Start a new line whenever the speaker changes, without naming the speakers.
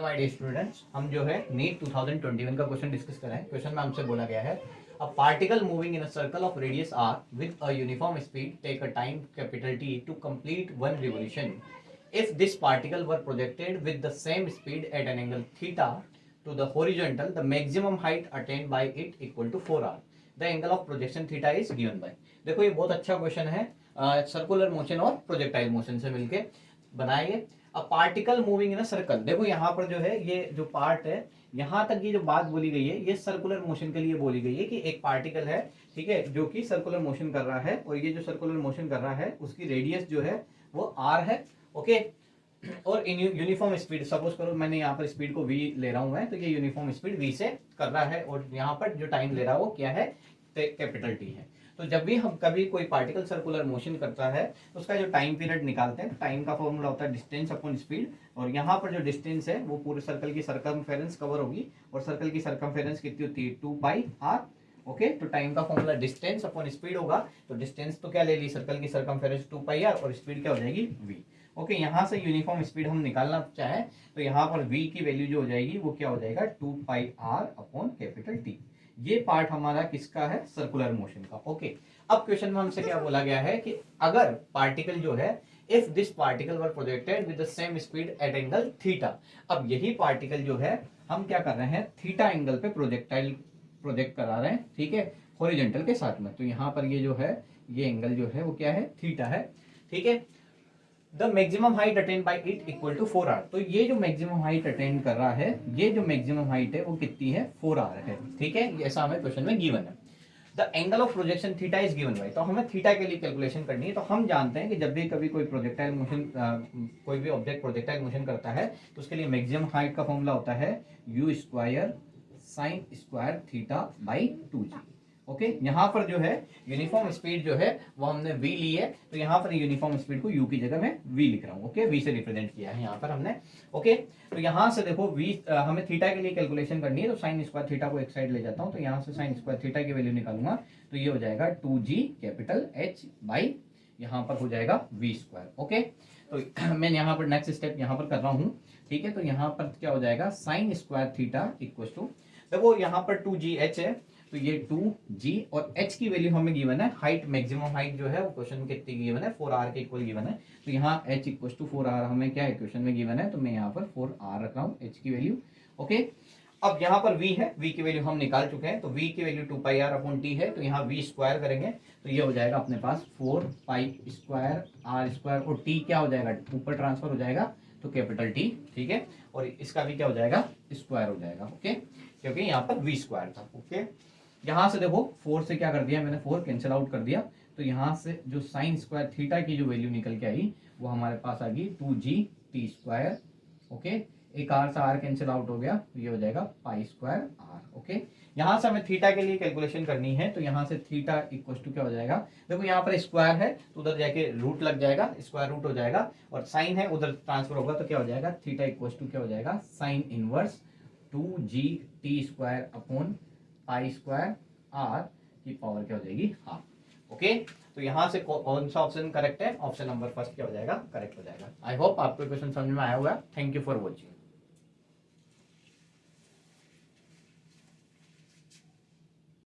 My dear students, हम जो है नीट 2021 का क्वेश्चन डिस्कस कर रहे हैं। क्वेश्चन में हमसे बोला गया है a particle moving in a circle of radius r with a uniform speed take a time capital T to complete one revolution. If this particle were projected with the same speed at an angle theta to the horizontal, the maximum height attained by it equal to 4r. The angle of projection theta is given by. देखो ये बहुत अच्छा question है, circular motion और projectile motion से मिलके बनाएंगे। अ particle moving in a circle, देखो यहाँ पर जो है ये जो पार्ट है, यहाँ तक ये जो बात बोली गई है ये सर्कुलर मोशन के लिए बोली गई है कि एक पार्टिकल है, ठीक है, जो कि सर्कुलर मोशन कर रहा है और ये जो सर्कुलर मोशन कर रहा है उसकी रेडियस जो है वो r है। ओके, और इन यूनिफॉर्म स्पीड, सपोज करो मैंने यहाँ पर स्पीड को v ले रहा हूँ मैं, तो ये यूनिफॉर्म स्पीड v से कर रहा है और यहाँ पर जो टाइम ले रहा है वो क्या है, कैपिटल टी है। तो जब भी हम कभी कोई पार्टिकल सर्कुलर मोशन करता है तो उसका जो टाइम पीरियड निकालते हैं, टाइम का फॉर्मूला होता है डिस्टेंस अपॉन स्पीड, और यहाँ पर जो डिस्टेंस है वो पूरे सर्कल की सरकमफेरेंस कवर होगी और सर्कल की सरकमफेरेंस कितनी होती है, 2πr। ओके, तो टाइम का फॉर्मूला डिस्टेंस अपॉन स्पीड होगा, तो डिस्टेंस तो क्या ले ली, सर्कल की सरकमफेरेंस 2πr और स्पीड क्या हो जाएगी v। ओके, यहाँ से यूनिफॉर्म स्पीड हम निकालना चाहे तो यहाँ पर v की वैल्यू जो हो जाएगी वो क्या हो जाएगा, 2πr अपॉन कैपिटल टी। ये पार्ट हमारा किसका है, सर्कुलर मोशन का। ओके, अब क्वेश्चन में हमसे क्या बोला गया है कि अगर पार्टिकल जो है, if this particle were projected with the same speed eight angle theta. अब यही पार्टिकल जो है हम क्या कर रहे हैं, थीटा एंगल पे प्रोजेक्ट करा रहे हैं, ठीक है, हॉरिजॉन्टल के साथ में। तो यहाँ पर ये जो है ये एंगल जो है वो क्या है, थीटा है, ठीक है। The maximum height attain by it equal to 4r। तो ये जो मैक्सिमम हाइट अटेन कर रहा है, ये जो मैक्सिमम हाइट है वो कितनी है, 4r है, ठीक है, ऐसा हमें क्वेश्चन में गिवन है। The angle of projection theta is given by, तो हमें थीटा के लिए कैलकुलेशन करनी है। तो हम जानते हैं कि जब भी कभी कोई प्रोजेक्टाइल मोशन, कोई भी ऑब्जेक्ट प्रोजेक्टाइल मोशन करता है तो उसके लिए मैक्सिमम हाइट का फॉर्मूला होता है u square sine square theta by 2g। Okay, यहाँ पर जो है यूनिफॉर्म स्पीड जो है वो हमने v ली है, तो यहाँ पर यूनिफॉर्म स्पीड को u की जगह मैं v लिख रहा हूँ। ओके, v से रिप्रेजेंट किया है यहाँ पर हमने। ओके, तो यहाँ से देखो v, हमें थीटा के लिए कैलकुलेशन करनी है, तो साइन स्क्वायर थीटा को एक साइड ले जाता हूँ, तो यहाँ से साइन स्क्वायर थीटा की वैल्यू निकालूंगा, तो ये हो जाएगा 2g कैपिटल h बाई यहाँ पर हो जाएगा v स्क्वायर। ओके, तो मैं यहाँ पर नेक्स्ट स्टेप यहाँ पर कर रहा हूँ, ठीक है। तो यहाँ पर क्या हो जाएगा, sine square theta equal to, देखो यहाँ पर 2gh है, तो ये 2g और h की वैल्यू हमें गिवन है, हाइट मैक्सिमम हाइट जो है वो क्वेश्चन में कितनी गिवन है, 4r के इक्वल गिवन है। तो यहाँ h इक्वल टू 4r हमें क्या है, क्वेश्चन में गिवन है, तो मैं यहाँ पर 4r रख रहा हूँ h की वैल्यू। ओके, अब यहाँ पर v है, v की वैल्यू हम निकाल चुके हैं, तो v की वैल्यू 2πr अपॉन t है, तो यहाँ v स्क्वायर करेंगे तो ये हो जाएगा अपने पास 4π स्क्वायर r स्क्वायर, और t क्या हो जाएगा, ऊपर ट्रांसफर हो जाएगा तो कैपिटल T, ठीक है, और इसका भी क्या हो जाएगा, स्क्वायर हो जाएगा। ओके, क्योंकि यहाँ पर v स्क्वायर था। ओके, यहाँ से देखो 4 से क्या कर दिया मैंने, 4 कैंसिल आउट कर दिया, तो यहाँ से जो साइन स्क्वायर थीटा की जो वैल्यू निकल के आई वो हमारे पास आ गई 2g t स्क्वायर। ओके, एक r से r कैंसिल आउट हो गया, तो ये हो जाएगा पाई स्क्वायर r। ओके, यहाँ से हमें थीटा के लिए कैलकुलेशन करनी है, तो यहाँ से थीटा इक्वल टू क्या हो जाएगा, देखो यहाँ पर स्क्वायर है तो उधर जाके रूट लग जाएगा, स्क्वायर रूट हो जाएगा, और साइन है उधर ट्रांसफर होगा, तो क्या हो जाएगा, थीटा इक्वल टू क्या हो जाएगा, sine inverse 2g t square upon pi square r की पावर क्या हो जाएगी, हाफ। ओके, तो यहाँ से कौन सा ऑप्शन करेक्ट है, ऑप्शन नंबर फर्स्ट क्या हो जाएगा, करेक्ट हो जाएगा। आई होप आपको क्वेश्चन समझ में आया होगा। Thank you for watching.